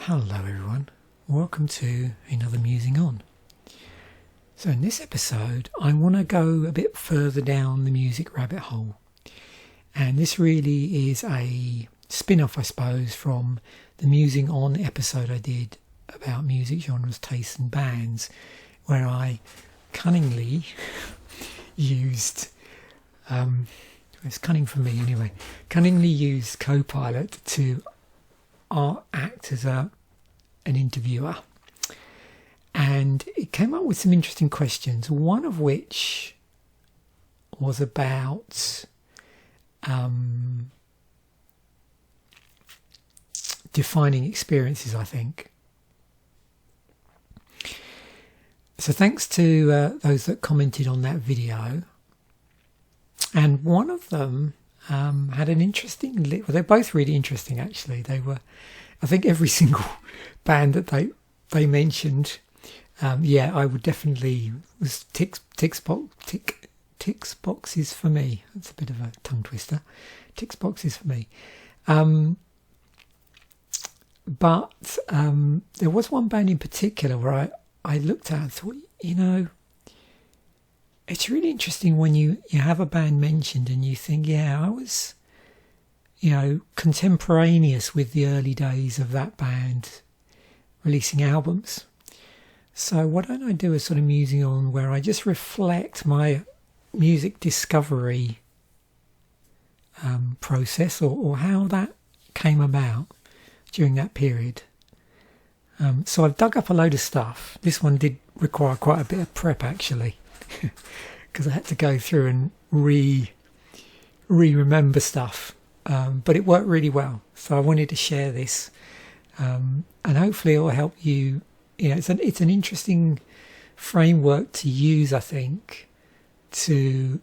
Hello everyone, welcome to another Musing On. So in this episode I want to go a bit further down the music rabbit hole, and this really is a spin-off, I suppose, from the Musing On episode I did about music genres, tastes and bands, where I cunningly used, it's cunning for me anyway, cunningly used Copilot to act as an interviewer, and it came up with some interesting questions, one of which was about defining experiences, I think. So thanks to those that commented on that video, and one of them had an interesting well, they're both really interesting actually. They were, I think, every single band that they mentioned, I would definitely was ticks boxes for me. That's a bit of a tongue twister. Ticks boxes for me. But there was one band in particular where I looked at and thought, it's really interesting when you have a band mentioned and you think, yeah, I was, contemporaneous with the early days of that band releasing albums. So why don't I do a sort of Musing On where I just reflect my music discovery process or how that came about during that period. So I've dug up a load of stuff. This one did require quite a bit of prep actually, because I had to go through and remember stuff, but it worked really well. So I wanted to share this, and hopefully it will help you. It's an interesting framework to use, I think, to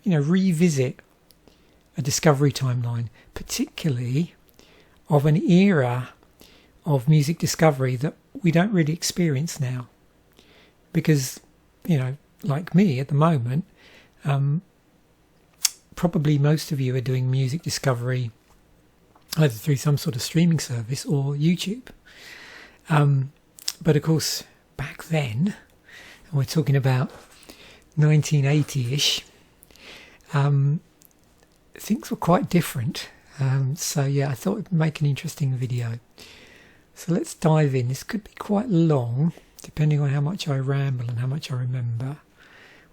revisit a discovery timeline, particularly of an era of music discovery that we don't really experience now, because like me at the moment, probably most of you are doing music discovery either through some sort of streaming service or YouTube. But of course, back then, and we're talking about 1980-ish, things were quite different. So yeah, I thought it'd make an interesting video. So let's dive in. This could be quite long, depending on how much I ramble and how much I remember.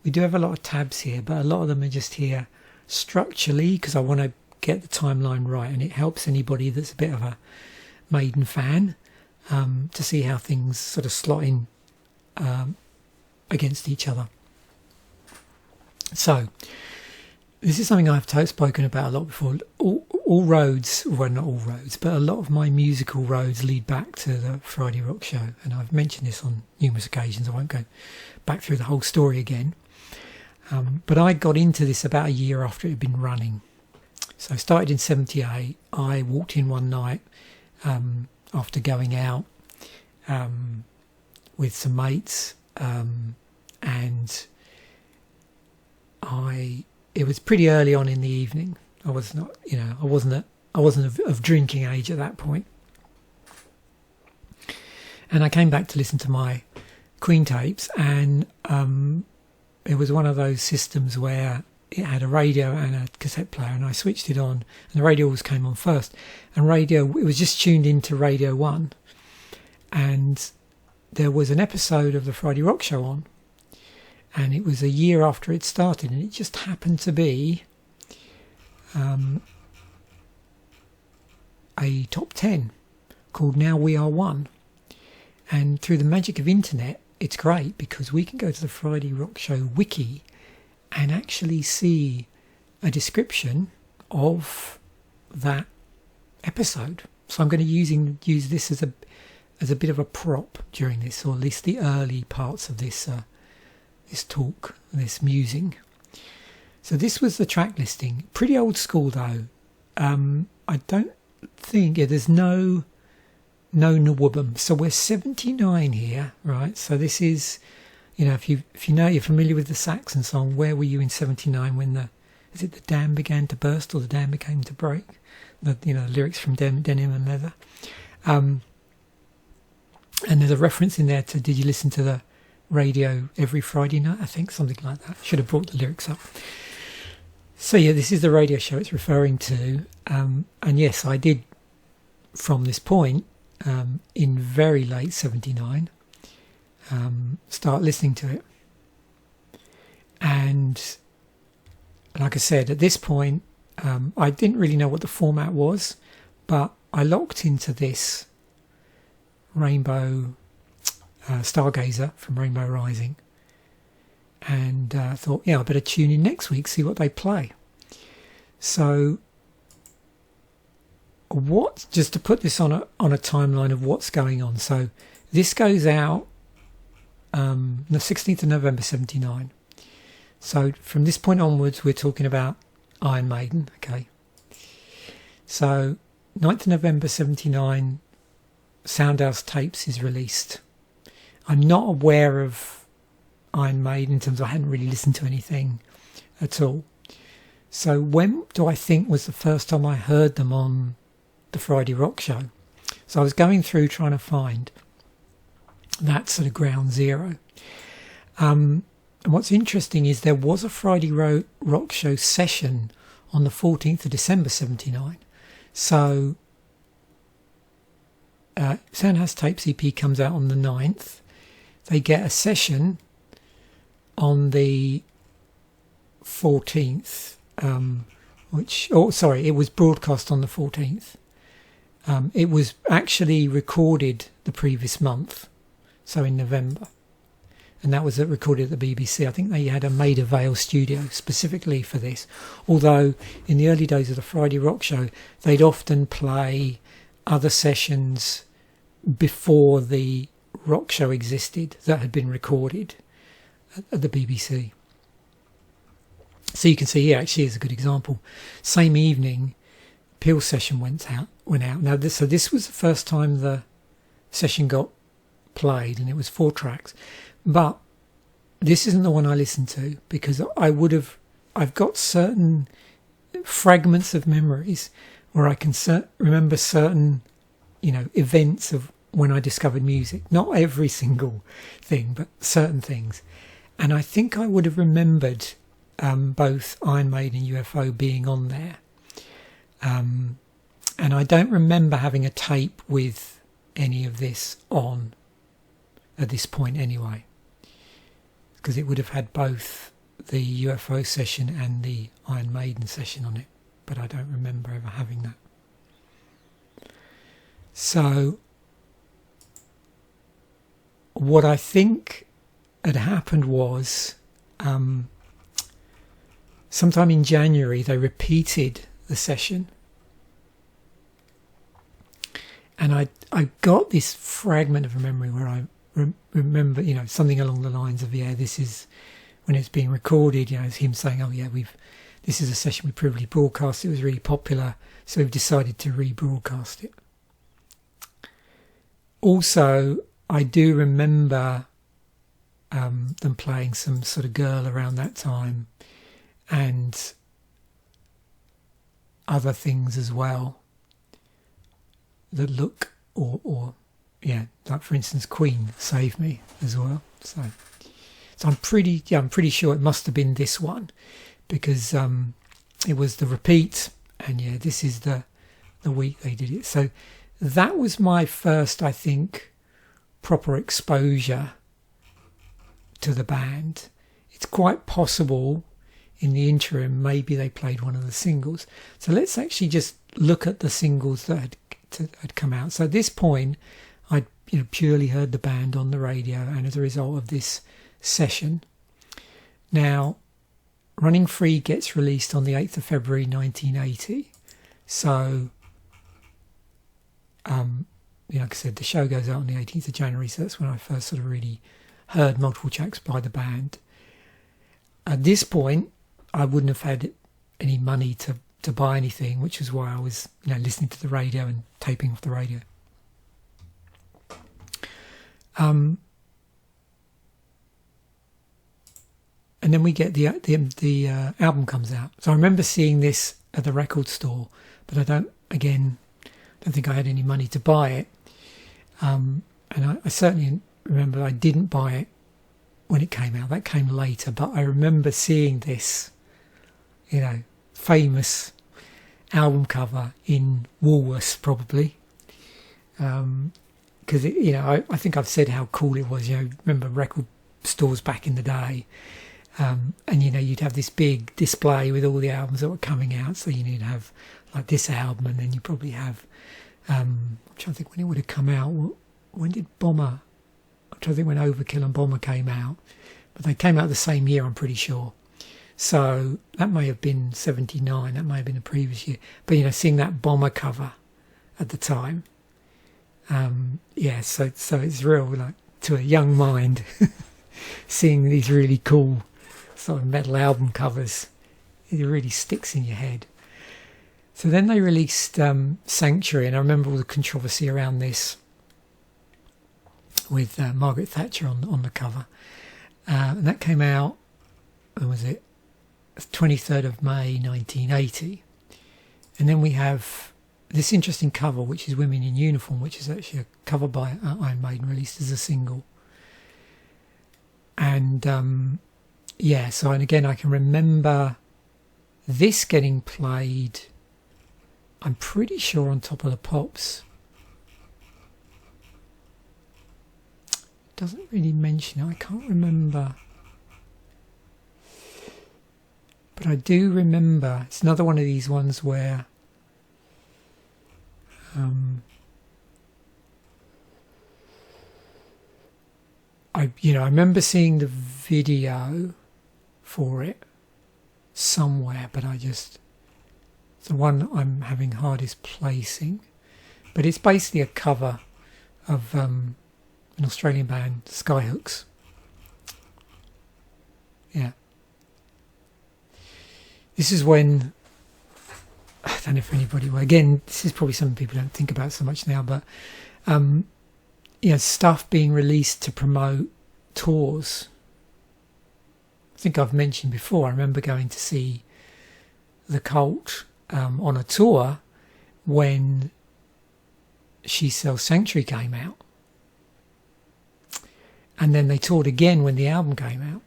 We do have a lot of tabs here, but a lot of them are just here structurally because I want to get the timeline right, and it helps anybody that's a bit of a Maiden fan to see how things sort of slot in against each other. So this is something I've spoken about a lot before. All roads, well, not all roads, but a lot of my musical roads lead back to the Friday Rock Show, and I've mentioned this on numerous occasions. I won't go back through the whole story again. But I got into this about a year after it had been running. So I started in 78. I walked in one night after going out with some mates, and it was pretty early on in the evening. I was not, I wasn't of drinking age at that point. And I came back to listen to my Queen tapes, and it was one of those systems where it had a radio and a cassette player, and I switched it on, and the radio always came on first. And it was just tuned into Radio 1, and there was an episode of the Friday Rock Show on, and it was a year after it started, and it just happened to be a top 10 called Now We Are One. And through the magic of internet, it's great because we can go to the Friday Rock Show wiki and actually see a description of that episode. So I'm going to use this as a bit of a prop during this, or at least the early parts of this talk, this musing. So this was the track listing. Pretty old school though. I don't think there's no Nwubum. So we're 79 here, right? So this is, if you're familiar with the Saxon song, Where Were You in 79 when the dam began to burst or the dam began to break? The lyrics from Denim and Leather. And there's a reference in there to, did you listen to the radio every Friday night? I think something like that. Should have brought the lyrics up. So yeah, this is the radio show it's referring to. And yes, I did, from this point, in very late 79, start listening to it. And like I said, at this point, I didn't really know what the format was, but I locked into this Rainbow Stargazer from Rainbow Rising, and thought, yeah, I better tune in next week, see what they play. So just to put this on a timeline of what's going on. So this goes out the 16th of November 79. So from this point onwards, we're talking about Iron Maiden. Okay. So 9th of November 79, Soundhouse Tapes is released. I'm not aware of Iron Maiden in terms of I hadn't really listened to anything at all. So when do I think was the first time I heard them on the Friday Rock Show? So I was going through trying to find that sort of ground zero. And what's interesting is there was a Friday Rock Show session on the 14th of December 79. So Soundhouse Tapes EP comes out on the 9th. They get a session on the 14th, it was broadcast on the 14th. It was actually recorded the previous month, so in November. And that was recorded at the BBC. I think they had a Maida Vale studio specifically for this. Although in the early days of the Friday Rock Show, they'd often play other sessions before the rock show existed that had been recorded at the BBC. So you can see here actually is a good example. Same evening, Peel's session went out. Now this was the first time the session got played, and it was 4 tracks. But this isn't the one I listened to, because I've got certain fragments of memories where I can remember certain, events of when I discovered music. Not every single thing, but certain things. And I think I would have remembered both Iron Maiden and UFO being on there. And I don't remember having a tape with any of this on at this point anyway, because it would have had both the UFO session and the Iron Maiden session on it, but I don't remember ever having that. So what I think had happened was sometime in January they repeated the session, and I got this fragment of a memory where I remember, something along the lines of, this is when it's being recorded, it's him saying, this is a session we previously broadcast, it was really popular, so we've decided to rebroadcast it. Also, I do remember them playing some sort of Girl around that time, and other things as well that look like for instance Queen, Save Me as well. So I'm pretty sure it must have been this one, because it was the repeat, and this is the week they did it. So that was my first, I think, proper exposure to the band. It's quite possible in the interim maybe they played one of the singles. So let's actually just look at the singles that had come out. So at this point I'd purely heard the band on the radio, and as a result of this session. Now, Running Free gets released on the 8th of February 1980. So like I said, the show goes out on the 18th of January, so that's when I first sort of really heard multiple tracks by the band. At this point, I wouldn't have had any money to buy anything, which is why I was listening to the radio and taping off the radio. And then we get the album comes out. So I remember seeing this at the record store, but I don't don't think I had any money to buy it. And I certainly remember I didn't buy it when it came out. That came later, but I remember seeing this, famous album cover in Woolworths, probably. Because I think I've said how cool it was. Remember record stores back in the day, and you'd have this big display with all the albums that were coming out. So you'd have like this album, and then you probably have. I'm trying to think when it would have come out. When did Bomber? I'm trying to think when Overkill and Bomber came out, but they came out the same year, I'm pretty sure. So that may have been 79. That may have been the previous year. But seeing that Bomber cover at the time. So it's real, like, to a young mind, seeing these really cool sort of metal album covers, it really sticks in your head. So then they released Sanctuary, and I remember all the controversy around this with Margaret Thatcher on the cover. And that came out, when was it? 23rd of May 1980. And then we have this interesting cover, which is Women in Uniform, which is actually a cover by Iron Maiden, released as a single. And and again, I can remember this getting played, I'm pretty sure, on Top of the Pops. It doesn't really mention it, I can't remember. But I do remember, it's another one of these ones where I remember seeing the video for it somewhere, but it's the one I'm having hardest placing. But it's basically a cover of an Australian band, Skyhooks. Yeah. This is when, I don't know if anybody, well, again, this is probably something people don't think about so much now, but stuff being released to promote tours. I think I've mentioned before, I remember going to see The Cult on a tour when She Sells Sanctuary came out. And then they toured again when the album came out.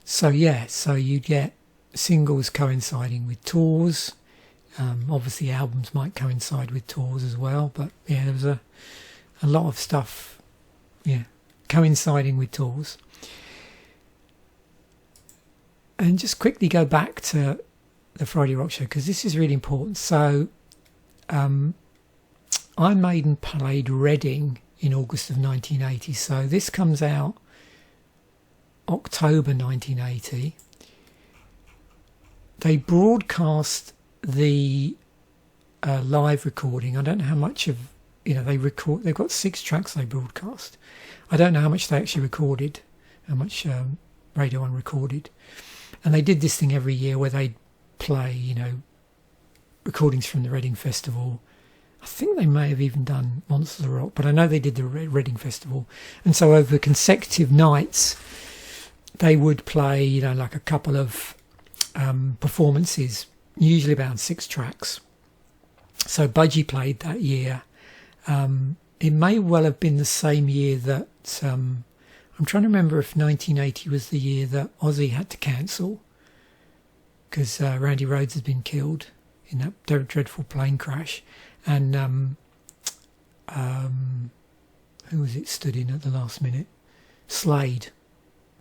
So you get singles coinciding with tours. Obviously albums might coincide with tours as well, but there was a lot of stuff coinciding with tours. And just quickly go back to the Friday Rock Show, because this is really important. So Iron Maiden played Reading in August of 1980, so this comes out October 1980. They broadcast the live recording. I don't know how much of they record. They've got 6 tracks they broadcast. I don't know how much they actually recorded, how much Radio 1 recorded. And they did this thing every year where they'd play recordings from the Reading Festival. I think they may have even done Monsters of Rock, but I know they did the Reading Festival. And so over consecutive nights, they would play, like a couple of performances, usually about 6 tracks. So Budgie played that year. It may well have been the same year that, I'm trying to remember if 1980 was the year that Ozzy had to cancel, because Randy Rhoads had been killed in that dreadful plane crash. And who was it stood in at the last minute? Slade.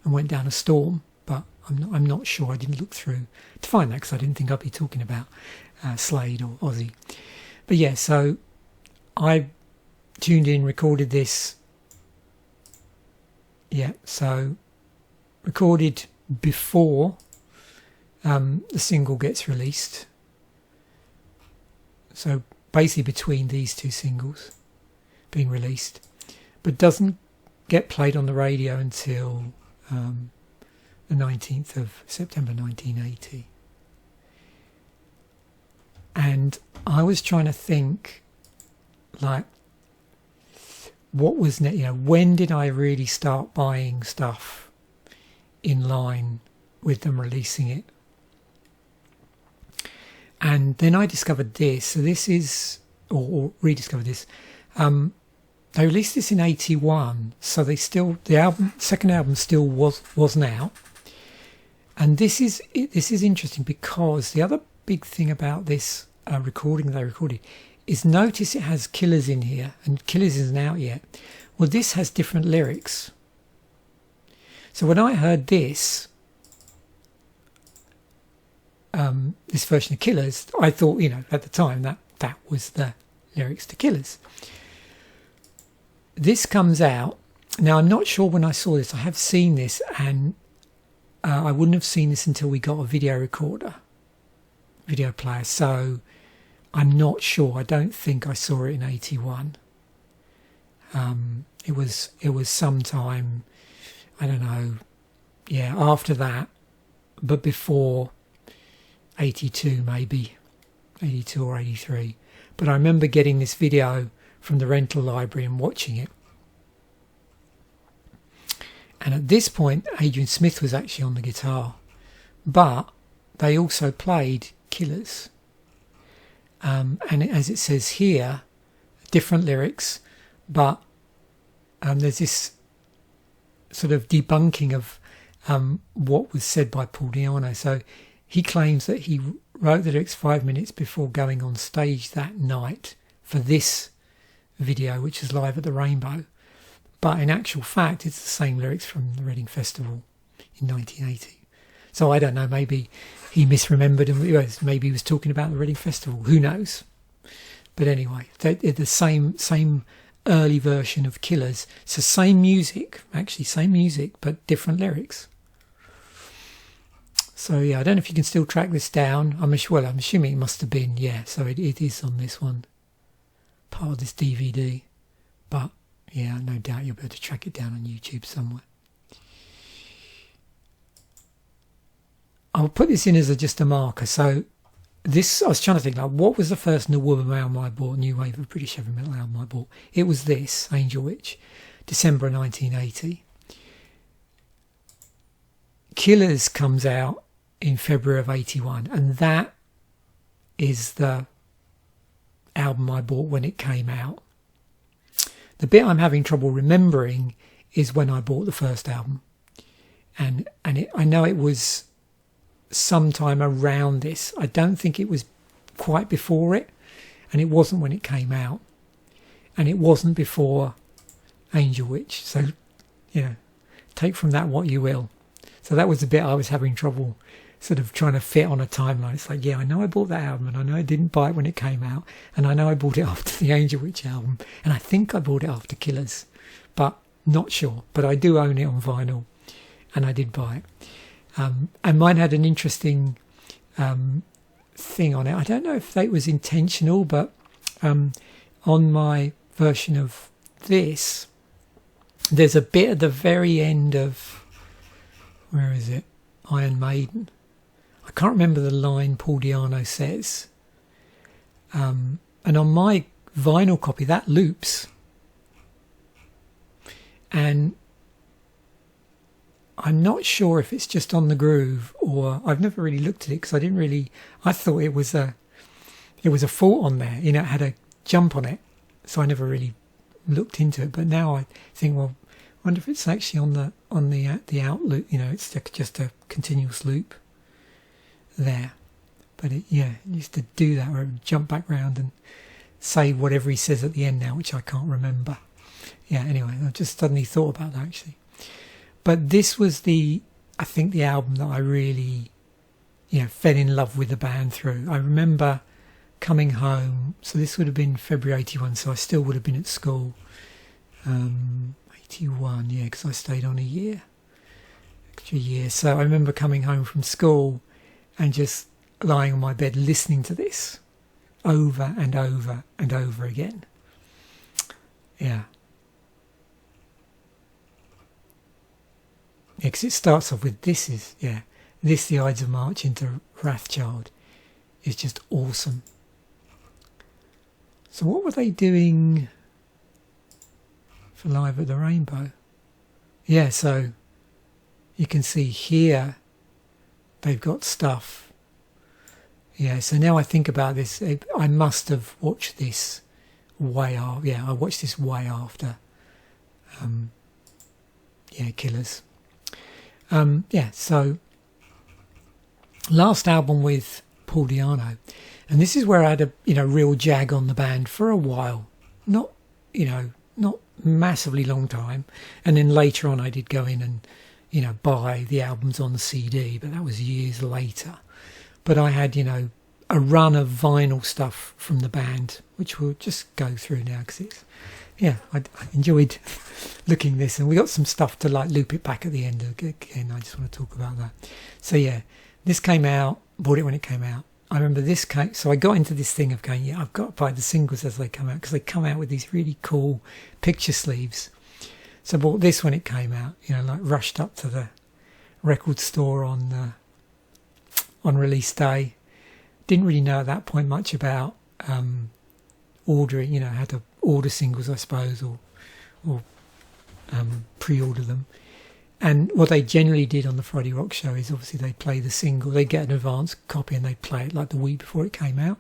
And went down a storm, but I'm not sure. I didn't look through to find that, because I didn't think I'd be talking about Slade or Ozzy. But so I tuned in, recorded this. So recorded before the single gets released. So basically between these 2 singles being released, but doesn't get played on the radio until the 19th of September 1980. And I was trying to think, like, what was when did I really start buying stuff in line with them releasing it? And then I discovered this. So this is, or rediscovered this. They released this in '81, so they still, the album, second album still wasn't out. And this is interesting because the other big thing about this recording they recorded is, notice it has Killers in here, and Killers isn't out yet. Well, this has different lyrics. So when I heard this version of Killers, I thought, you know, at the time that was the lyrics to Killers. This comes out. Now, I'm not sure when I saw this. I have seen this, and I wouldn't have seen this until we got a video recorder, video player. So I'm not sure. I don't think I saw it in '81. It was sometime, I don't know, yeah, after that, but before '82, maybe 82 or '83. But I remember getting this video from the rental library and watching it. And at this point, Adrian Smith was actually on the guitar, but they also played Killers. And as it says here, different lyrics, but there's this sort of debunking of what was said by Paul Di'Anno. So he claims that he wrote the lyrics 5 minutes before going on stage that night for this video, which is Live at the Rainbow. But in actual fact, it's the same lyrics from the Reading Festival in 1980. So I don't know, maybe he misremembered and maybe he was talking about the Reading Festival. Who knows? But anyway, they're the same early version of Killers. So same music, but different lyrics. So yeah, I don't know if you can still track this down. I'm assuming it must have been, yeah. So it is on this one, part of this DVD. But yeah, no doubt you'll be able to track it down on YouTube somewhere. I'll put this in as just a marker. So this, I was trying to think, like, what was the first Nawuba album I bought, new wave of British heavy metal album I bought? It was this, Angel Witch, December 1980. Killers comes out in February of '81, and that is the album I bought when it came out. The bit I'm having trouble remembering is when I bought the first album, and I know it was sometime around this. I don't think it was quite before it, and it wasn't when it came out, and it wasn't before Angel Witch. So, you know, take from that what you will. So that was the bit I was having trouble sort of trying to fit on a timeline. It's like, yeah, I know I bought that album, and I know I didn't buy it when it came out, and I know I bought it after the Angel Witch album, and I think I bought it after Killers, but not sure. But I do own it on vinyl, and I did buy it. And mine had an interesting thing on it. I don't know if that was intentional, but on my version of this, there's a bit at the very end of, where is it? Iron Maiden. I can't remember the line Paul Di'Anno says. And on my vinyl copy, that loops. And I'm not sure if it's just on the groove, or I've never really looked at it because I thought it was a fault on there. You know, it had a jump on it. So I never really looked into it. But now I think, well, I wonder if it's actually on the out loop. You know, it's just a continuous loop there. But it used to do that, where it would jump back round and say whatever he says at the end now, which I can't remember. Yeah, anyway, I just suddenly thought about that actually. But this was I think the album that I really, fell in love with the band through. I remember coming home, so this would have been February '81, so I still would have been at school. '81, yeah, because I stayed on extra year. So I remember coming home from school and just lying on my bed listening to this over and over and over again. Yeah. Yeah, because it starts off with this, the Ides of March into Wrathchild is just awesome. So what were they doing for Live at the Rainbow? Yeah, so you can see here they've got stuff Yeah, so now I think about this, I must have watched this way after. Yeah, I watched this way after. Killers. Yeah, so last album with Paul Di'Anno, and this is where I had a real jag on the band for a while, not massively long time, and then later on I did go in and buy the albums on the CD, but that was years later. But I had a run of vinyl stuff from the band, which we'll just go through now because it's I enjoyed looking this, and we got some stuff to like loop it back at the end again. I just want to talk about that. So yeah, this came out, bought it when it came out. I remember this came, so I got into this thing of going, I've got to buy the singles as they come out, because they come out with these really cool picture sleeves. So I bought this when it came out, like rushed up to the record store on release day. Didn't really know at that point much about ordering, how to order singles, I suppose, or pre-order them. And what they generally did on the Friday Rock Show is obviously they play the single, they get an advance copy and they play it like the week before it came out.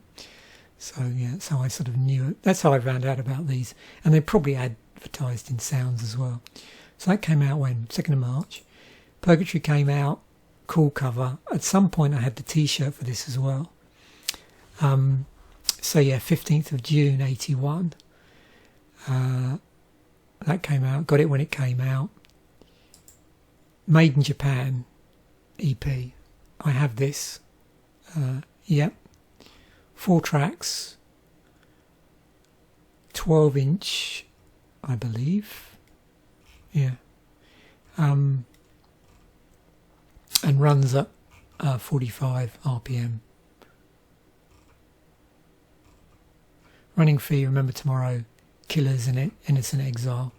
So yeah, that's how I sort of knew it. That's how I found out about these. And they probably advertised in Sounds as well. So that came out when? 2nd of March. Purgatory came out, cool cover. At some point I had the t-shirt for this as well. So yeah, 15th of June 81. That came out, got it when it came out. Made in Japan EP. I have this. Yep. 4 tracks. 12-inch, I believe. Yeah. And runs at 45 RPM. Running fee, Remember Tomorrow, Killers and Innocent Exile.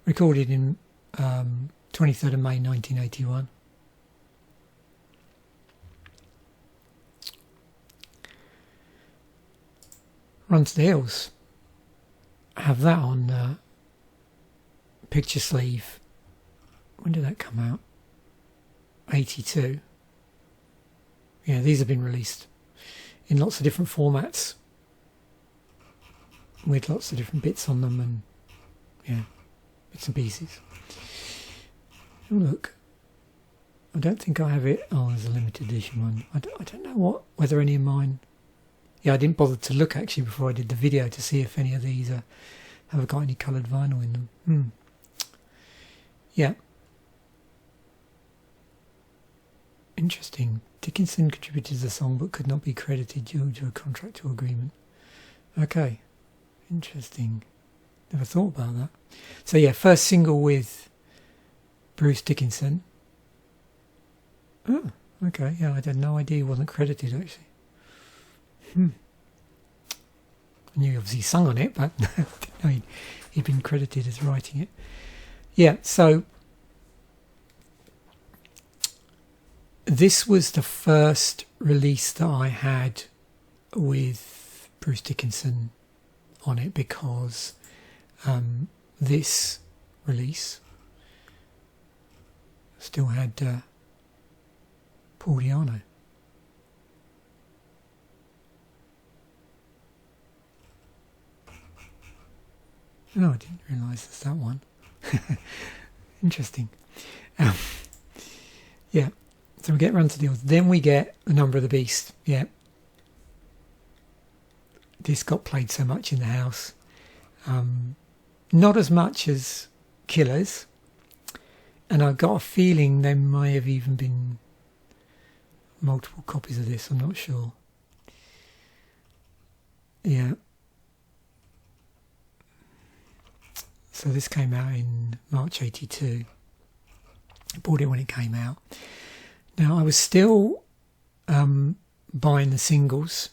Recorded in 23rd of May 1981. Run to the Hills. I have that on picture sleeve. When did that come out? 82. Yeah, these have been released in lots of different formats with lots of different bits on them, and yeah, bits and pieces. Oh, look, I don't think I have it. Oh, there's a limited edition one. I don't know whether any of mine. Yeah, I didn't bother to look actually before I did the video to see if any of these have got any coloured vinyl in them. Yeah. Interesting. Dickinson contributed to the song but could not be credited due to a contractual agreement. Okay. Interesting. Never thought about that. So yeah, first single with Bruce Dickinson. Oh, okay. Yeah, I had no idea he wasn't credited actually. I knew he obviously sung on it, but I didn't know he'd been credited as writing it. Yeah, so this was the first release that I had with Bruce Dickinson on it, because this release still had Paul Di'Anno. No, I didn't realise it's that one. Interesting. Yeah. So we get Run to the Hills. Then we get The Number of the Beast. Yeah. This got played so much in the house. Not as much as Killers. And I got a feeling there may have even been multiple copies of this. I'm not sure. Yeah. So this came out in March 82. I bought it when it came out. Now I was still buying the singles,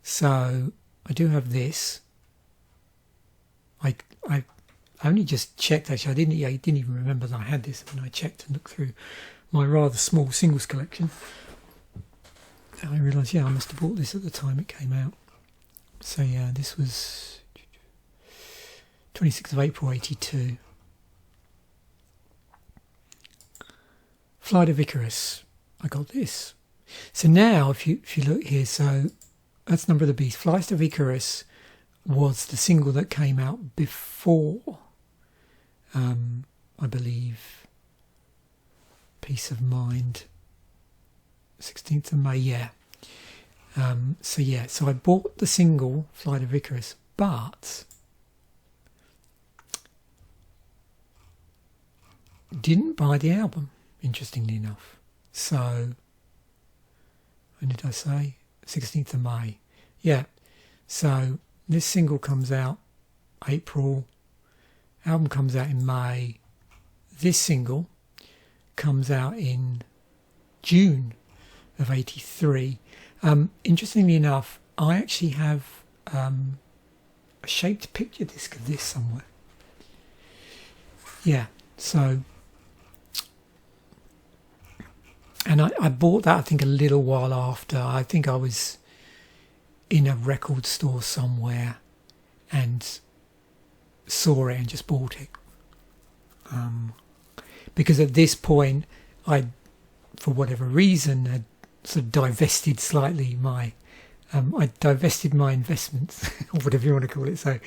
so I do have this. I only just checked actually. I didn't even remember that I had this when I checked and looked through my rather small singles collection. And I realised, I must have bought this at the time it came out. So yeah, this was 26th of April 82. Flight of Icarus. I got this. So now, if you look here, so that's Number of the Beast. Flight of Icarus was the single that came out before, I believe, Peace of Mind, 16th of May, yeah. So I bought the single, Flight of Icarus, but didn't buy the album, interestingly enough. So, when did I say? 16th of May. Yeah. So, this single comes out April, album comes out in May. This single comes out in June of 83. Interestingly enough, I actually have a shaped picture disc of this somewhere. Yeah, so... And I bought that, I think, a little while after. I think I was in a record store somewhere and saw it and just bought it. Because at this point, I, for whatever reason, had sort of divested slightly my... I divested my investments, or whatever you want to call it. So,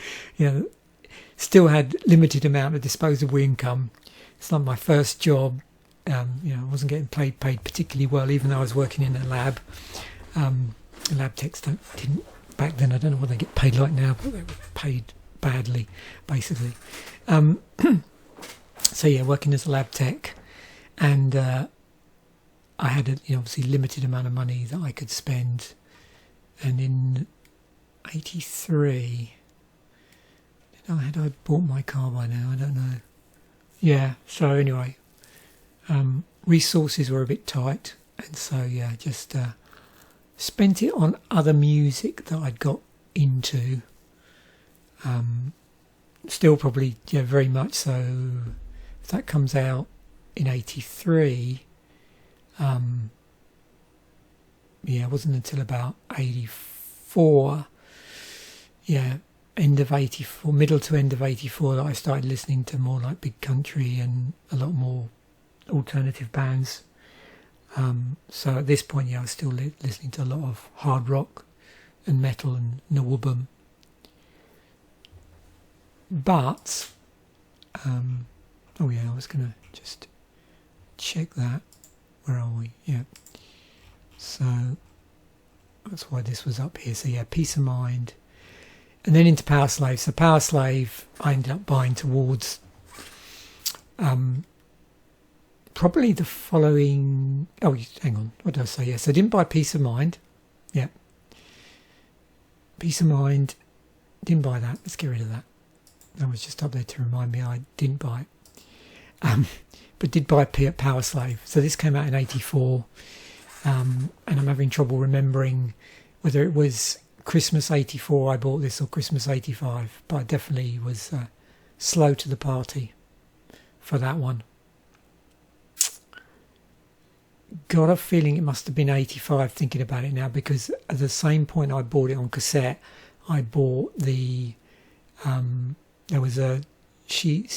still had limited amount of disposable income. It's not my first job. I wasn't getting paid particularly well, even though I was working in a lab. Lab techs didn't back then. I don't know what they get paid like now, but they were paid badly, basically. So yeah, working as a lab tech, and I had obviously limited amount of money that I could spend. And in '83, had I bought my car by now? I don't know. Yeah. So anyway. Resources were a bit tight, and so yeah, just spent it on other music that I'd got into. Still probably, very much so. If that comes out in '83, it wasn't until about '84, end of '84, middle to end of '84, that I started listening to more like Big Country and a lot more alternative bands. So at this point, I was still listening to a lot of hard rock and metal and Nawubum. But I was going to just check that. Where are we? Yeah. So that's why this was up here. So yeah, Peace of Mind, and then into Power Slave. So Power Slave, I ended up buying towards probably the following... Oh, hang on. What did I say? Yes, I didn't buy Peace of Mind. Yeah. Peace of Mind. Didn't buy that. Let's get rid of that. That was just up there to remind me I didn't buy it. But did buy Power Slave. So this came out in '84. And I'm having trouble remembering whether it was Christmas '84 I bought this or Christmas '85. But I definitely was slow to the party for that one. Got a feeling it must have been '85 thinking about it now, because at the same point I bought it on cassette, I bought the there was a She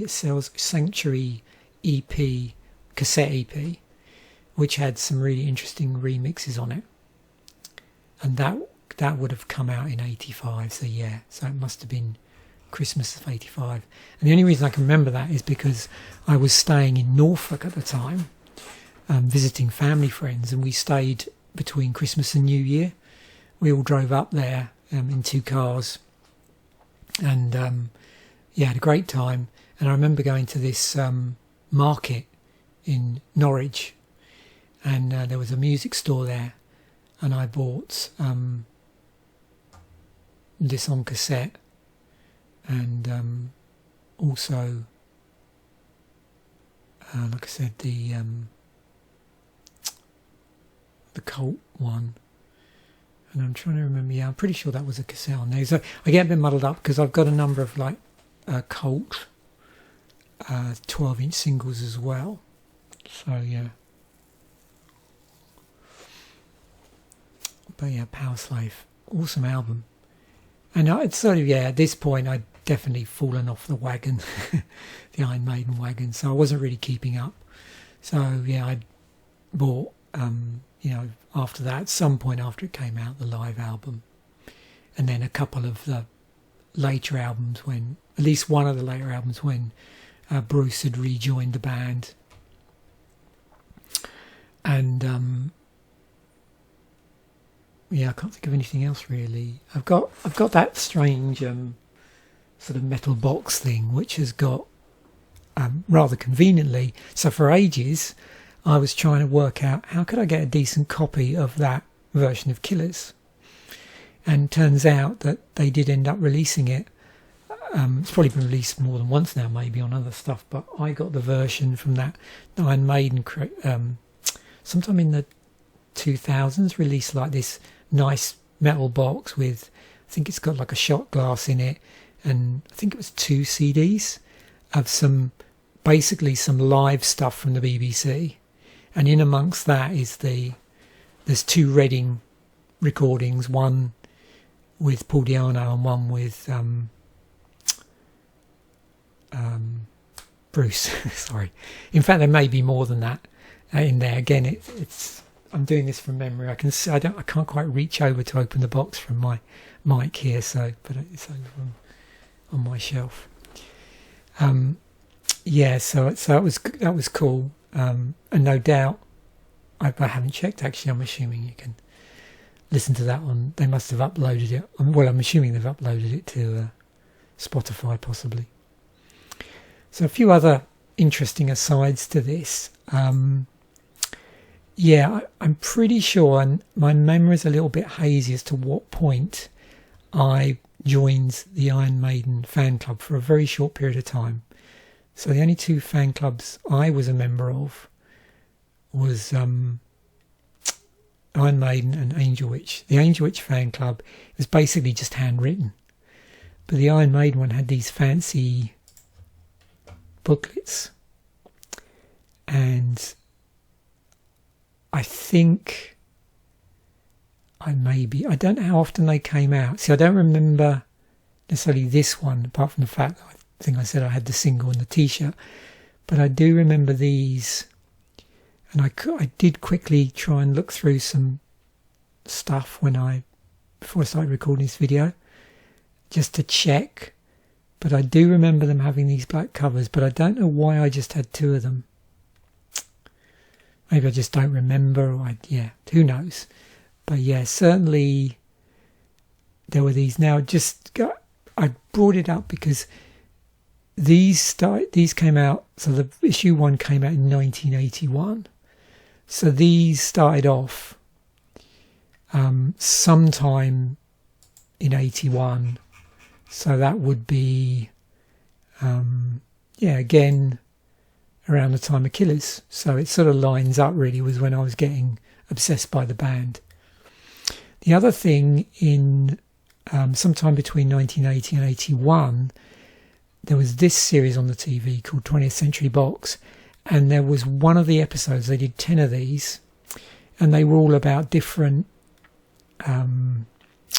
Sells Sanctuary EP, cassette EP, which had some really interesting remixes on it, and that would have come out in '85. So yeah, so it must have been Christmas of '85. And the only reason I can remember that is because I was staying in Norfolk at the time, visiting family friends, and we stayed between Christmas and New Year. We all drove up there in 2 cars, and had a great time. And I remember going to this market in Norwich, and there was a music store there, and I bought this on cassette, and also like I said, the Cult one, and I'm trying to remember. Yeah, I'm pretty sure that was a cassette on there. So I get a bit muddled up because I've got a number of like Cult 12-inch singles as well. So yeah, but yeah, Power Slave, awesome album. And I'd sort of at this point I'd definitely fallen off the wagon, the Iron Maiden wagon. So I wasn't really keeping up. So yeah, bought, after that, at some point after it came out, the live album. And then a couple of the later albums at least one of the later albums when Bruce had rejoined the band. And I can't think of anything else really. I've got that strange sort of metal box thing, which has got rather conveniently. So for ages, I was trying to work out how could I get a decent copy of that version of Killers, and turns out that they did end up releasing it. It's probably been released more than once now, maybe on other stuff, but I got the version from that Iron Maiden sometime in the 2000s, released like this nice metal box with, I think it's got like a shot glass in it, and I think it was 2 CDs of basically some live stuff from the BBC, and in amongst that is there's 2 Reading recordings, one with Paul Di'Anno and one with Bruce. Sorry, in fact there may be more than that in there. Again, it's I'm doing this from memory. I can't quite reach over to open the box from my mic here, but it's over on my shelf. So that was cool, and no doubt I haven't checked actually. I'm assuming you can listen to that on. They must have uploaded it. Well, I'm assuming they've uploaded it to Spotify possibly. So a few other interesting asides to this. I'm pretty sure, and my memory's a little bit hazy as to what point I joined the Iron Maiden fan club for a very short period of time. So the only 2 fan clubs I was a member of was Iron Maiden and Angel Witch. The Angel Witch fan club was basically just handwritten, but the Iron Maiden one had these fancy booklets, and I think I don't know how often they came out. See, I don't remember necessarily this one, apart from the fact that I think I said I had the single and the t-shirt, but I do remember these, and I did quickly try and look through some stuff before I started recording this video, just to check. But I do remember them having these black covers, but I don't know why I just had 2 of them. Maybe I just don't remember, who knows. But certainly there were these. Now, I brought it up because these came out, so the issue 1 came out in 1981. So these started off sometime in 81. So that would be, again, around the time of Killers. So it sort of lines up really with when I was getting obsessed by the band. The other thing, in sometime between 1980 and 81, there was this series on the TV called 20th Century Box, and there was one of the episodes, they did 10 of these, and they were all about different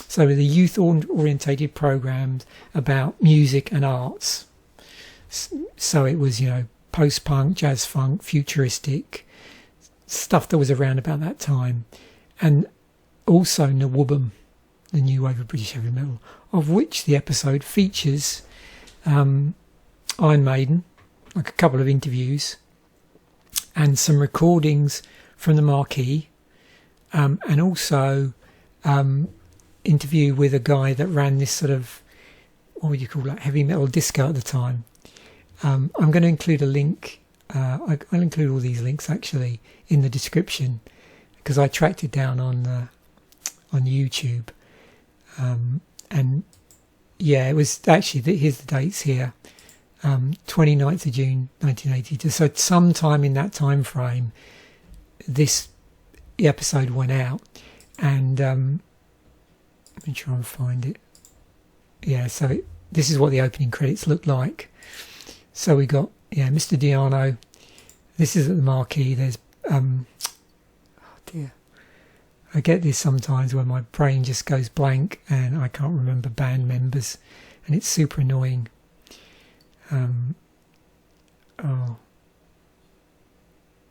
so the youth-orientated programs about music and arts. So it was, post-punk, jazz funk, futuristic stuff that was around about that time. And also Nawubum, the new wave of British heavy metal, of which the episode features Iron Maiden, like a couple of interviews, and some recordings from the marquee, and also interview with a guy that ran this sort of, what would you call that, heavy metal disco at the time. I'm going to include a link. I'll include all these links actually in the description, because I tracked it down on YouTube. It was actually, here's the dates here, 29th of June 1982. So sometime in that time frame, this episode went out, and let me try and find it. So this is what the opening credits looked like. So we got Mr. Di'Anno. This is at the marquee. There's oh dear, I get this sometimes where my brain just goes blank and I can't remember band members, and it's super annoying.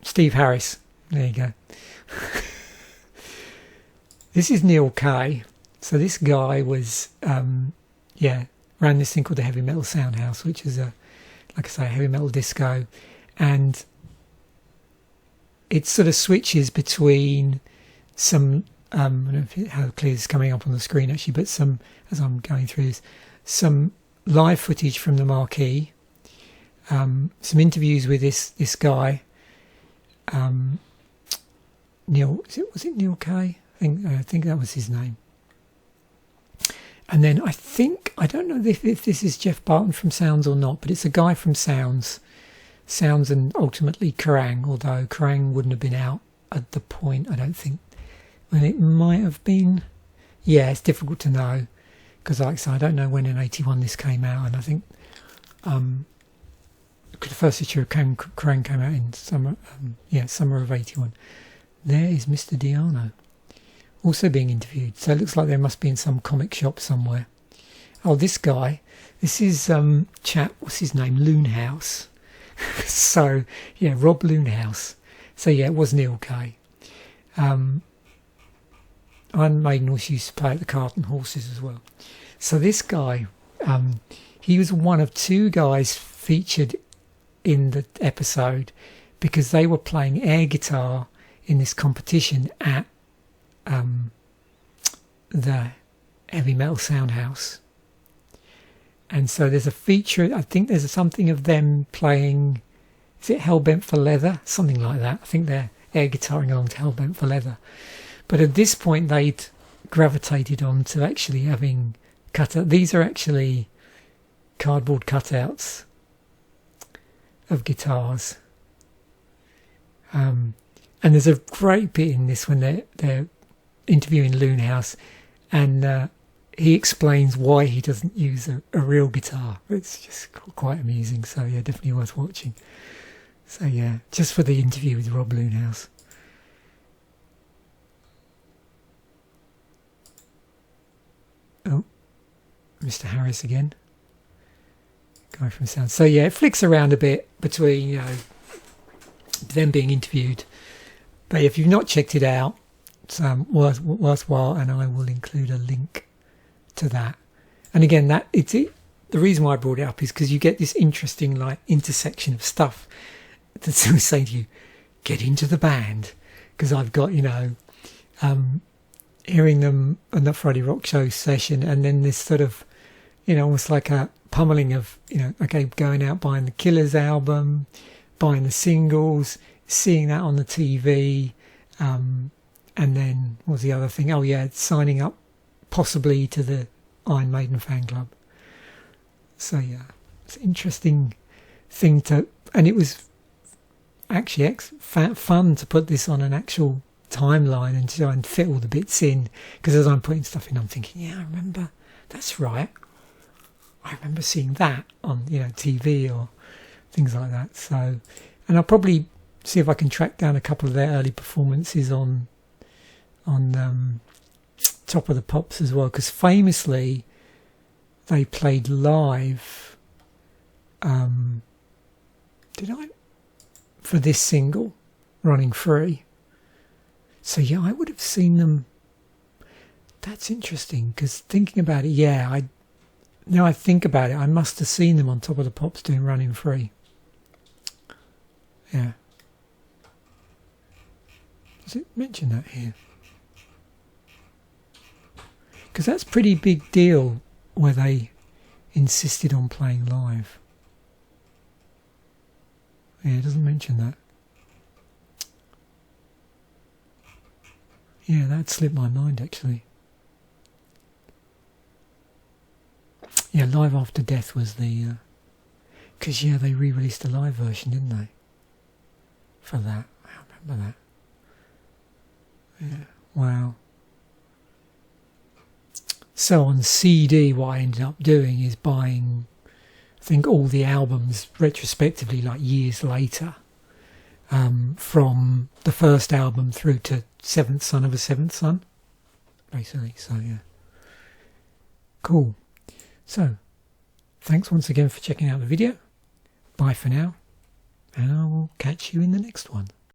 Steve Harris. There you go. This is Neil Kay. So this guy was, ran this thing called the Heavy Metal Soundhouse, which is like I say, a heavy metal disco, and it sort of switches between some, I don't know how clear this is coming up on the screen actually, but some, as I'm going through this, some live footage from the marquee, some interviews with this guy, Neil, was it Neil Kay? I think that was his name. And then I don't know if this is Jeff Barton from Sounds or not, but it's a guy from Sounds and ultimately Kerrang, although Kerrang wouldn't have been out at the point, I don't think, when it might have been. Yeah, it's difficult to know, because like I say, I don't know when in 81 this came out, and I think the first issue of Kerrang came out in summer of 81. There is Mr. Diano, also being interviewed. So it looks like they must be in some comic shop somewhere. Oh, this guy, this is chap, what's his name, Loonhouse. So yeah, Rob Loonhouse. So yeah, it was Neil Kay. Iron Maiden also used to play at the Cart and Horses as well. So this guy, he was one of two guys featured in the episode because they were playing air guitar in this competition at the Heavy Metal Soundhouse. And so there's a feature, I think there's something of them playing, is it Hellbent for Leather? Something like that. I think they're air guitaring along to Hellbent for Leather. But at this point they'd gravitated on to actually having these are actually cardboard cutouts of guitars. And there's a great bit in this when they're interviewing Loonhouse, and he explains why he doesn't use a real guitar. It's just quite amusing. So yeah, definitely worth watching. So yeah, just for the interview with Rob Loonhouse. Oh, Mr. Harris again. Guy from Sound. So yeah, it flicks around a bit between, them being interviewed. But if you've not checked it out, it's worthwhile, and I will include a link to that. And again, the reason why I brought it up is because you get this interesting like intersection of stuff that's saying to you, get into the band, because I've got hearing them on the Friday Rock Show session, and then this sort of almost like a pummeling of going out buying the Killers album, buying the singles, seeing that on the TV, and then what was the other thing? Oh yeah, signing up possibly to the Iron Maiden fan club. So yeah, it's an interesting thing and it was actually fun to put this on an actual timeline and try and fit all the bits in, because as I'm putting stuff in, I'm thinking, yeah, I remember, that's right, I remember seeing that on TV or things like that. So, and I'll probably see if I can track down a couple of their early performances on Top of the Pops as well, because famously they played live for this single, Running Free. So yeah, I would have seen them. That's interesting, because thinking about it, now I think about it, I must have seen them on Top of the Pops doing Running Free. Yeah. Does it mention that here? Because that's a pretty big deal where they insisted on playing live. Yeah, it doesn't mention that. Yeah, that slipped my mind actually. Yeah, Live After Death was the... Because they re-released a live version, didn't they? For that. I remember that. Yeah, wow. So on CD, what I ended up doing is buying, I think, all the albums retrospectively, like years later, from the first album through to Seventh Son of a Seventh Son, basically. So yeah, cool. So thanks once again for checking out the video. Bye for now, and I will catch you in the next one.